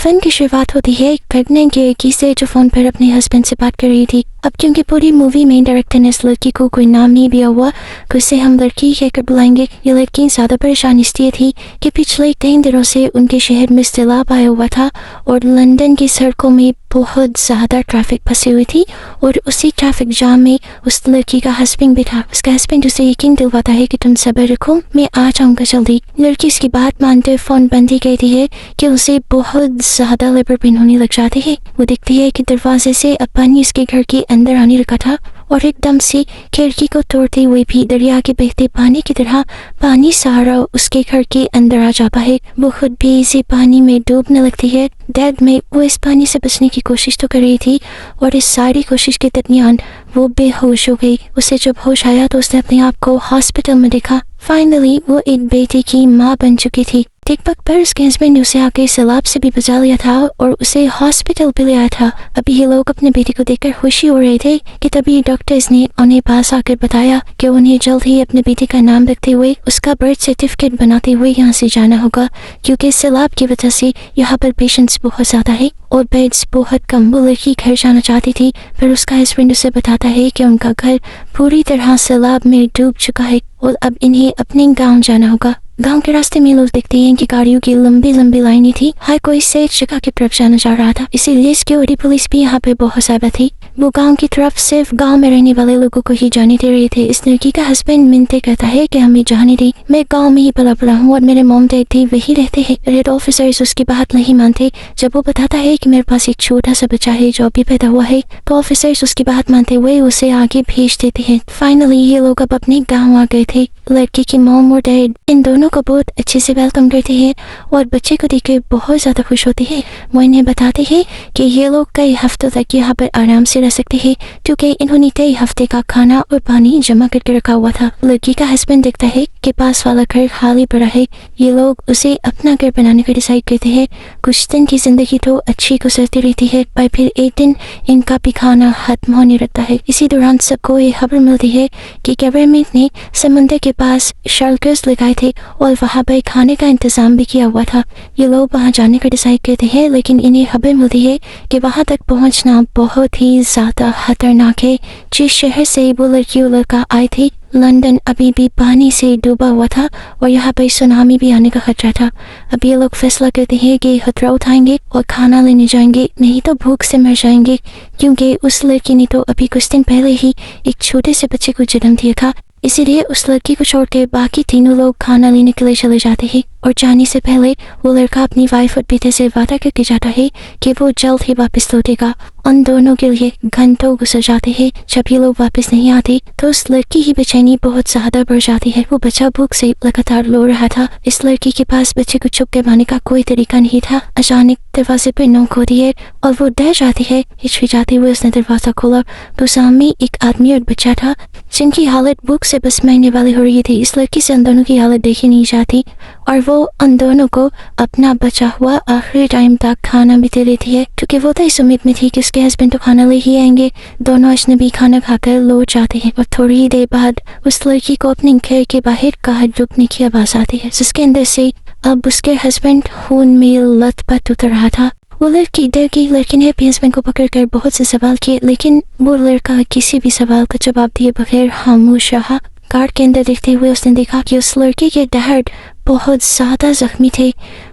दफन की शुरुआत होती है एक प्रेग्नेंट लड़की से जो फोन पर अपने हस्बैंड से बात कर रही थी। अब क्योंकि पूरी मूवी में डायरेक्टर ने इस लड़की को कोई नाम नहीं दिया हुआ तो इसे हम लड़की कहकर बुलाएंगे। ये लड़की ज्यादा परेशान इसलिए थी कि पिछले 3 दिनों से उनके शहर में सैलाब आया हुआ था और लंदन की सड़कों में बहुत ज्यादा ट्रैफिक फंसी हुई थी और उसी ट्रैफिक जाम में उस लड़की का हस्बैंड भी था। उसका हस्बैंड उसे यकीन दिलवाता है कि तुम सब्र रखो, मैं आ जाऊंगा जल्दी। लड़की इसकी बात मानते फोन बंद ही कहती है कि उसे बहुत ज्यादा लेबर पेन होने लग जाती है। वो देखती है कि दरवाजे से अब पानी उसके घर के अंदर आने लगा था और एकदम से खिड़की को तोड़ते हुए भी दरिया के बहते पानी की तरह पानी सारा उसके घर के अंदर आ जाता है। वो खुद भी इसी पानी में डूबने लगती है। डैड में वो इस पानी से बचने की कोशिश तो कर रही थी और इस सारी कोशिश के दरमियान वो बेहोश हो गई। उसे जब होश आया तो उसने अपने आप को हॉस्पिटल में देखा। फाइनली वो एक बेटी की माँ बन चुकी थी। ठीक वक्त पर उसके हस्बैंड ने उसे आके सैलाब से भी बचा लिया था और उसे हॉस्पिटल भी ले आया था। अभी ये लोग अपने बेटी को देखकर खुशी हो रहे थे कि तभी डॉक्टर्स ने उन्हें पास आकर बताया कि उन्हें जल्द ही अपने बेटी का नाम रखते हुए उसका बर्थ सर्टिफिकेट बनाते हुए यहाँ से जाना होगा, क्योंकि सैलाब की वजह से यहाँ पर पेशेंट्स बहुत ज्यादा है और बेड्स बहुत कम। वो लड़की घर जाना चाहती थी पर उसका हस्बैंड उसे बताता है कि उनका घर पूरी तरह सैलाब में डूब चुका है और अब इन्हें अपने गाँव जाना होगा। गांव के रास्ते में लोग देखते हैं कि गाड़ियों की लंबी लंबी लाइनें थी। हर कोई सेफ जगह की तरफ जाना चाह रहा था, इसीलिए सिक्योरिटी पुलिस भी यहाँ पे बहुत ज्यादा थी। वो गांव की तरफ सिर्फ गांव में रहने वाले लोगों को ही जाने दे रहे थे। इस लड़की का हस्बैंड मिन्नतें करता है कि हमें जाने दी, मैं गांव में ही पला बड़ा हूँ और मेरे मॉम डैड भी वही रहते हैं। रेड ऑफिसर्स उसकी बात नहीं मानते। जब वो बताता है कि मेरे पास एक छोटा सा बच्चा है जो अभी पैदा हुआ है तो ऑफिसर्स उसकी बात मानते हुए उसे आगे भेज देते हैं। फाइनली ये लोग अब अपने गाँव आ गए थे। लड़की की मॉम और डैड इन दोनों को बहुत अच्छे से वेलकम करते हैं और बच्चे को देखकर बहुत ज्यादा खुश होते हैं। वो इन्हें बताते हैं कि ये लोग कई हफ्तों तक यहाँ पर आराम से रह सकते हैं क्योंकि इन्होंने कई हफ्ते का खाना और पानी जमा करके रखा हुआ था। लड़की का हस्बैंड देखता है कि पास वाला घर खाली पड़ा है। ये लोग उसे अपना घर बनाने का डिसाइड करते हैं। कुछ दिन की जिंदगी तो अच्छी गुजरती रहती है पर फिर एक दिन इनका भी खाना खत्म होने लगता है। इसी दौरान सबको ये खबर मिलती है कि गवर्नमेंट ने समुद्र के पास शेल्टर्स लगाए थे और वहाँ पर खाने का इंतजाम भी किया हुआ था। ये लोग वहाँ जाने का डिसाइड करते हैं लेकिन इन्हें खबर मिलती है कि वहाँ तक पहुँचना बहुत ही ज्यादा खतरनाक है। जिस शहर से वो लड़की और लड़का आए थे लंदन अभी भी पानी से डूबा हुआ था और यहाँ पर सुनामी भी आने का खतरा था। अब ये लोग फैसला करते हैं कि खतरा उठाएंगे और खाना लेने जाएंगे, नहीं तो भूख से मर जाएंगे, क्योंकि उस लड़की ने तो अभी कुछ दिन पहले ही एक छोटे से बच्चे को जन्म दिया था। इसीलिए उस लड़की को छोड़कर बाकी तीनों लोग खाना लेने के लिए चले जाते हैं और जाने से पहले वो लड़का अपनी वाइफ और बेटे से वादा करके जाता है कि वो जल्द ही वापस लौटेगा। उन दोनों के लिए घंटों गुजर जाते हैं। जब ये लोग वापस नहीं आते तो उस लड़की की बेचैनी बहुत ज्यादा बढ़ जाती है। वो बच्चा भूख से लगातार रो रहा था। इस लड़की के पास बच्चे को चुप के मारने का कोई तरीका नहीं था। अचानक दरवाजे पर नोक होती है और वो डर जाती है। हिचकिचाते हुए उसने दरवाजा खोला तो सामने एक आदमी और बच्चा था जिनकी हालत भूख से बस मरने वाली हो रही थी। इस लड़की से उन दोनों की हालत देखी नहीं जाती और वो उन दोनों को अपना बचा हुआ आखिरी टाइम तक खाना भी दे देती है, क्योंकि वो तो इस उम्मीद में थी कि उसके हस्बैंड तो खाना ले ही आएंगे। दोनों अजनबी खाना खाकर लौट जाते हैं और थोड़ी ही देर बाद उस लड़की को अपने घर के बाहर कार रुकने की आवाज आती है, जिसके अंदर से अब उसके हस्बैंड खून में लथपथ उतर रहा था। वो लड़की डर गई। लड़की ने अपने हस्बैंड को पकड़कर बहुत से सवाल किए लेकिन वो लड़का किसी भी सवाल का जवाब दिए बगैर खामोश रहा। कार के अंदर देखते हुए उसने देखा कि उस लड़के के दर्द बहुत ज्यादा जख्मी थे।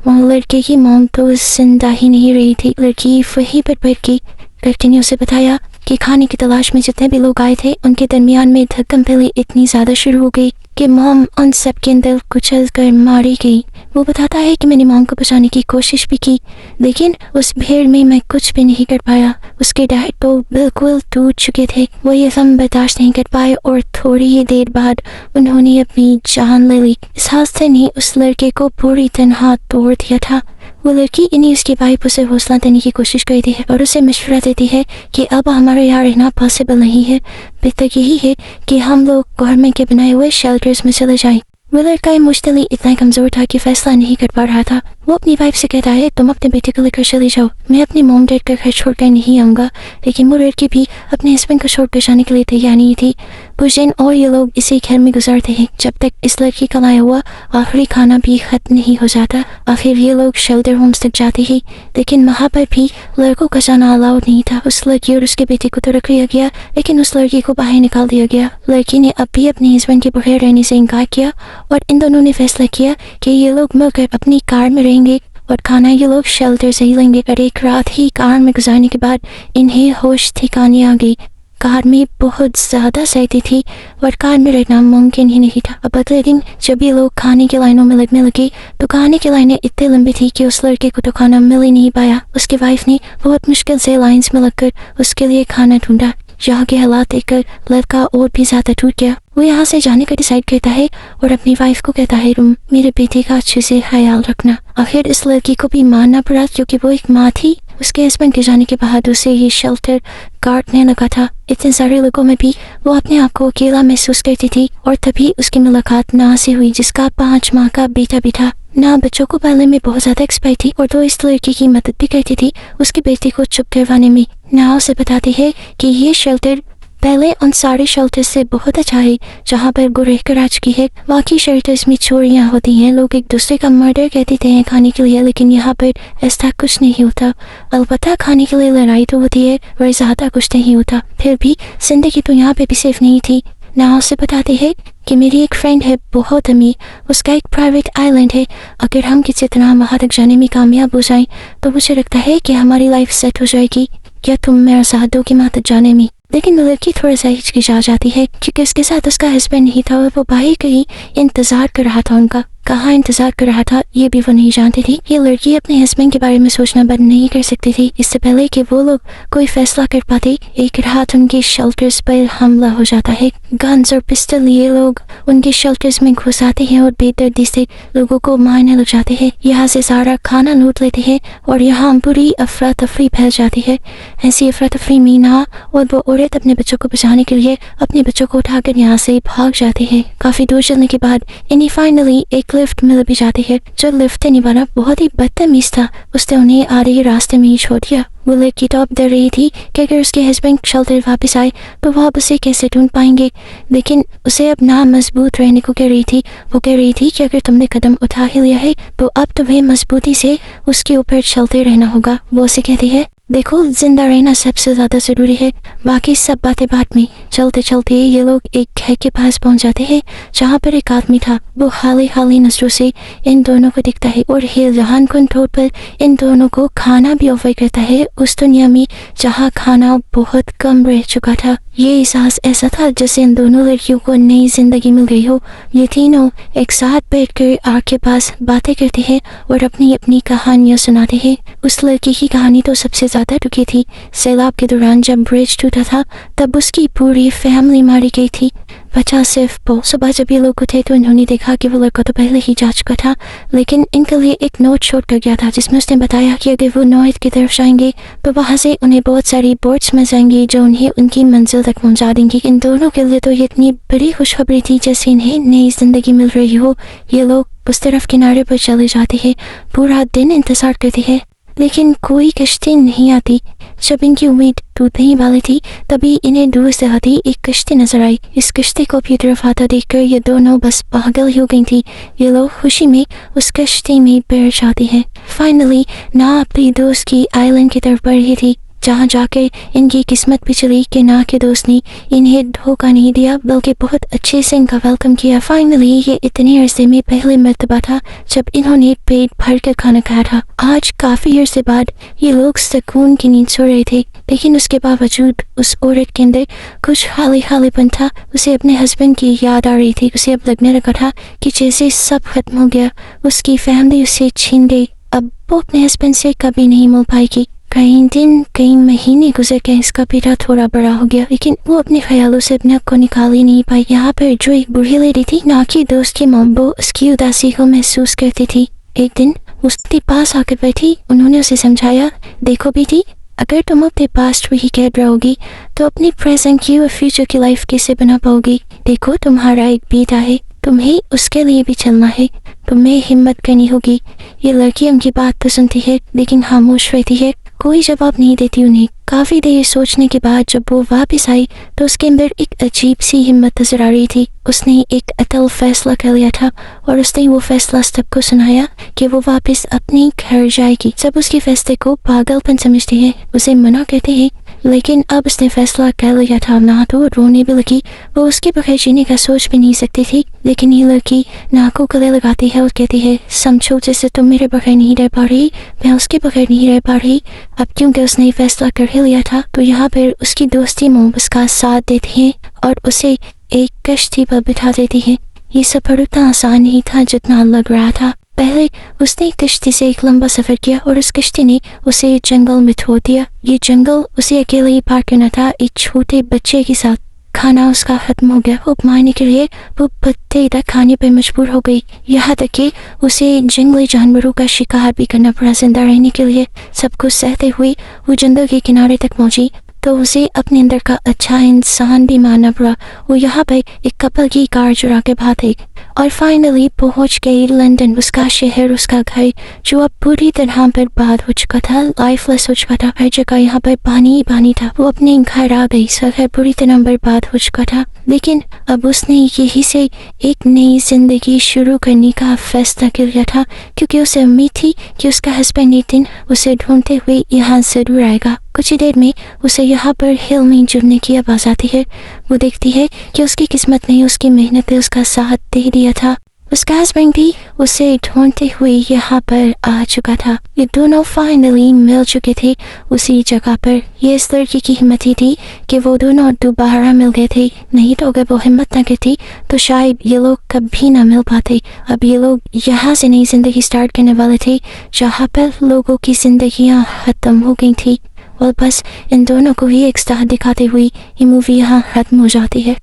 वो लड़के की मौम तो जिंदा ही नहीं रही थी। लड़की वहीं पर बैठ गई। लड़की ने उसे बताया कि खाने की तलाश में जितने भी लोग आए थे उनके दरमियान में धक्कम पहले इतनी ज्यादा शुरू हो गई कि मॉम उन सब के अंदर कुचल कर मारी गई। वो बताता है कि मैंने मॉम को बचाने की कोशिश भी की लेकिन उस भीड़ में मैं कुछ भी नहीं कर पाया। उसके डैड तो बिल्कुल टूट चुके थे। वो ये सब बर्दाश्त नहीं कर पाए और थोड़ी ही देर बाद उन्होंने अपनी जान ले ली। इस हादसे ने उस लड़के को पूरी तरह तोड़ दिया था। वो लड़की इन्हीं उसकी वाइफ उसे हौसला देने की कोशिश करती है और उसे मशवरा देती है कि अब हमारे यहाँ रहना पॉसिबल नहीं है, बेहतर यही है कि हम लोग गवर्नमेंट के बनाए हुए शेल्टर्स में चले जाएं। वो लड़का इमोशनली इतना कमजोर था कि फैसला नहीं कर पा रहा था। वो अपनी वाइफ से कहता है तुम अपने बेटे को लेकर चले जाओ, मैं अपनी मॉम डैड का घर छोड़कर नहीं आऊँगा। लेकिन वो लड़की भी अपने हस्बैंड को छोड़कर जाने के लिए तैयार नहीं थी। पुजैन और ये लोग इसी घर में गुजारते हैं जब तक इस लड़की का लाया हुआ आखिरी खाना भी खत्म नहीं हो जाता। आखिर ये लोग शेल्टर होम्स तक जाते हैं, लेकिन वहाँ पर भी लड़कों का जाना अलाउड नहीं था। उस लड़की और उसके बेटे को तो रख लिया गया, लेकिन उस लड़की को बाहर निकाल दिया गया। लड़की ने अब भी अपने हस्बैंड के बगैर रहने से इनकार किया और इन दोनों ने फैसला किया कि ये लोग मिलकर अपनी कार में रहेंगे और खाना ये लोग शेल्टर से ही लेंगे। और एक रात ही कार में गुजारने के बाद इन्हें होश ठिकाने आ गई। कार में बहुत ज़्यादा सर्दी थी और कार में रहना मुमकिन ही नहीं था। अब अगले दिन जब ये लोग खाने की लाइनों में लगने लगे तो खाने की लाइनें इतनी लंबी थी कि उस लड़के को तो खाना मिल ही नहीं पाया। उसकी वाइफ ने बहुत मुश्किल से लाइन्स में लगकर उसके लिए खाना ढूंढा। यहाँ के हालात देखकर लड़का और भी ज़्यादा टूट गया। वो यहाँ से जाने का डिसाइड करता है और अपनी वाइफ को कहता है तुम मेरे बेटे का अच्छे से ख्याल रखना। आखिर इस लड़की को भी मानना पड़ा क्योंकि वो एक माँ थी। उसके हस्बैंड के जाने के बाद उसे ये शेल्टर काटने लगा था। इतने सारे लोगों में भी वो अपने आप को अकेला महसूस करती थी और तभी उसकी मुलाकात ना से हुई जिसका 5 माह का बेटा भी था। ना बच्चों को पालने में बहुत ज़्यादा एक्सपर्ट थी और तो इस लड़की की मदद भी करती थी उसके बेटे को चुप करवाने में। ना उसे बताती है कि ये शेल्टर पहले उन सारे शेल्टर से बहुत अच्छा है जहाँ पर वो रहकर रह चुकी है। बाकी शेल्टर्स में चोरियाँ होती हैं, लोग एक दूसरे का मर्डर कर देते हैं खाने के लिए, लेकिन यहाँ पर ऐसा कुछ नहीं होता। अलबत्ता खाने के लिए लड़ाई तो होती है और ज़्यादा कुछ नहीं होता। फिर भी जिंदगी तो यहाँ पे भी सेफ नहीं थी। ना उसे बताते हैं कि मेरी एक फ्रेंड है बहुत अमीर, उसका एक प्राइवेट आइलैंड है। अगर हम किसी तरह वहाँ तक जाने में कामयाब हो जाएं तो मुझे लगता है कि हमारी लाइफ सेट हो जाएगी। क्या तुम मेरा साथ दोगे वहाँ तक जाने में? लेकिन लड़की थोड़ा सा हिचकिचा जाती है क्योंकि उसके साथ उसका हस्बैंड नहीं था और वो बाहर कहीं इंतजार कर रहा था उनका। कहाँ इंतजार कर रहा था ये भी वो नहीं जानती थी। ये लड़की अपने हस्बैंड के बारे में सोचना बंद नहीं कर सकती थी। इससे पहले कि वो लोग कोई फैसला कर पाते एक रात उनके शेल्टर्स पर हमला हो जाता है। गन्स और पिस्टल लिए लोग उनके शेल्टर्स में घुस आते हैं और बेदर्दी से लोगों को मारने लग जाते हैं। यहाँ से सारा खाना लूट लेते हैं और यहाँ बुरी अफरा तफरी फैल जाती है। ऐसी अफरा तफरी में ना और वो औरत अपने बच्चों को बचाने के लिए अपने बच्चों को उठाकर यहाँ से भाग जाते हैं। काफी दूर चलने के बाद इन्हें फाइनली एक लिफ्ट मिल भी जाती है। जो लिफ्ट देने वाला बहुत ही बदतमीज था, उसने उन्हें आधे रास्ते में ही छोड़ दिया। वो लड़की तो अब डर रही थी कि अगर उसके हस्बैंड शेल्टर वापस आए तो वो अब उसे कैसे ढूंढ पाएंगे, लेकिन उसे अब ना मजबूत रहने को कह रही थी। वो कह रही थी कि अगर तुमने कदम उठा ही लिया है तो अब तुम्हें मजबूती से उसके ऊपर चलते रहना होगा। वो उसे कहती है देखो जिंदा रहना सबसे ज्यादा जरूरी है, बाकी सब बातें बाद में। चलते चलते ये लोग एक घर के पास पहुंच जाते हैं जहाँ पर एक आदमी था। वो हाली नजरों से इन दोनों को दिखता है और हैरान कुन तौर पर इन दोनों को खाना भी ऑफर करता है उस दुनिया में जहाँ खाना बहुत कम रह चुका था। ये एहसास ऐसा था जैसे इन दोनों लड़कियों को नई जिंदगी मिल गई हो। ये तीनों एक साथ बैठकर आग के पास बातें करते हैं और अपनी अपनी कहानियां सुनाते हैं। उस लड़की की कहानी तो सबसे ज्यादा दुखी थी। सैलाब के दौरान जब ब्रिज टूटा था तब उसकी पूरी फैमिली मारी गई थी, बचा सिर्फ वो। सुबह जब ये लोग उठे तो इन्होंने देखा कि वो लड़का तो पहले ही जा चुका था, लेकिन इनके लिए एक नोट छोड़ कर गया था जिसमें उसने बताया कि अगर वो नॉर्थ की तरफ जाएंगे तो वहाँ से उन्हें बहुत सारी बोट्स मिल जाएंगी जो उन्हें उनकी मंजिल तक पहुँचा देंगी। इन दोनों के लिए तो ये इतनी बड़ी खुशखबरी थी जैसे इन्हें नई जिंदगी मिल रही हो। ये लोग उस तरफ किनारे पर चले जाते हैं, पूरा दिन इंतजार करते हैं, लेकिन कोई कश्ती नहीं आती। जब इनकी उम्मीद टूटने ही वाली थी तभी इन्हें दूर से आती एक कश्ती नजर आई। इस कश्ती को अपनी तरफ आता देखकर ये दोनों बस पागल हो गई थी। ये लोग खुशी में उस कश्ती में बैठ जाते हैं। फाइनली ना अपनी दोस्त की आइलैंड की तरफ बढ़ रही थी जहाँ जाकर इनकी किस्मत भी चली कि ना के दोस्त ने इन्हें धोखा नहीं दिया बल्कि बहुत अच्छे से इनका वेलकम किया। फाइनली ये इतने अरसे में पहले मर्तबा था जब इन्होंने पेट भर कर खाना खाया था। आज काफी अरसे बाद ये लोग सुकून की नींद सो रहे थे, लेकिन उसके बावजूद उस औरत के अंदर कुछ खालीपन था। उसे अपने हस्बैंड की याद आ रही थी। उसे अब लगने लगा था कि जैसे सब खत्म हो गया, उसकी फैमिली उसे छीन गई। अब वो अपने हस्बैंड से कभी नहीं मिल पाएगी। कई दिन कई महीने गुजर के इसका बेटा थोड़ा बड़ा हो गया, लेकिन वो अपने ख्यालों से अपने आप को निकाल ही नहीं पाई। यहाँ पर जो एक बूढ़ी लेडी थी ना की दोस्त की मॉम, वो उसकी उदासी को महसूस करती थी। एक दिन उसके पास आकर बैठी, उन्होंने उसे समझाया देखो बेटी, अगर तुम अपने पास्ट वही कैद रहोगी तो अपनी प्रेजेंट की और फ्यूचर की लाइफ कैसे बना पाओगी। देखो तुम्हारा एक बेटा है, तुम्हें उसके लिए भी चलना है, तुम्हें हिम्मत करनी होगी। ये लड़की उनकी बात तो सुनती है लेकिन खामोश रहती है, कोई जवाब नहीं देती उन्हें। काफी देर सोचने के बाद जब वो वापस आई तो उसके अंदर एक अजीब सी हिम्मत नजर आ रही थी। उसने एक अटल फैसला कर लिया था और उसने वो फैसला सबको सुनाया कि वो वापस अपने घर जाएगी। सब उसके फैसले को पागलपन समझते हैं, उसे मना कहते हैं, लेकिन अब उसने फैसला कर लिया था ना तो रोने भी लगी। वो उसके बगैर जीने का सोच भी नहीं सकती थी, लेकिन ये लड़की नाक को गले लगाती है और कहती है समझो जैसे तुम मेरे बगैर नहीं रह पा रही, मैं उसके बगैर नहीं रह पा रही। अब क्योंकि उसने फैसला कर ही लिया था तो यहाँ पर उसकी दोस्ती मोम उसका साथ देती है और उसे एक कश्ती पर बिठा देती है। ये सफर उतना आसान नहीं था जितना लग रहा था। पहले उसने कश्ती से एक लंबा सफर किया और उस कश्ती ने उसे जंगल में छोड़ दिया। ये जंगल उसे अकेले ही पार करना था एक छोटे बच्चे के साथ। खाना उसका खत्म हो गया, वो मारने के लिए वो पत्ते तक खाने पर मजबूर हो गई, यहाँ तक कि उसे जंगली जानवरों का शिकार भी करना पड़ा जिंदा रहने के लिए। सब कुछ सहते हुए वो जंगल के किनारे तक पहुंची तो उसे अपने अंदर का अच्छा इंसान भी मानना पड़ा। वो यहाँ पर एक कपल की कार चुरा के भागे और फाइनली पहुंच गई लंदन, उसका शहर, उसका घर जो अब पूरी तरह बर्बाद हो चुका था, लाइफलेस हो चुका था। हर जगह यहाँ पर पानी ही पानी था। वो अपने घर आ गई, घर पूरी तरह बर्बाद हो चुका था, लेकिन अब उसने यही से एक नई जिंदगी शुरू करने का फैसला कर लिया था, क्योंकि उसे उम्मीद थी कि उसका हस्बैंड एक दिन उसे ढूंढते हुए यहाँ जरूर आएगा। कुछ ही देर में उसे यहाँ पर हिल में जुड़ने की आवाज आती है। वो देखती है कि उसकी किस्मत ने उसकी मेहनत ने उसका साथ दे दिया था। उसका हस्बैंड भी उसे ढूंढते हुए यहाँ पर आ चुका था। ये दोनों फाइनली मिल चुके थे उसी जगह पर। ये इस लड़की की हिम्मत ही थी कि वो दोनों दोबारा मिल गए थे, नहीं तो अगर वो हिम्मत न करती तो शायद ये लोग कभी ना मिल पाते। अब ये लोग यहाँ से नई जिंदगी स्टार्ट करने वाले थे जहाँ पर लोगों की जिंदगियाँ खत्म हो गई थी। और बस इन दोनों को ही एक साथ दिखाते हुए ये मूवी यहाँ खत्म हो जाती है।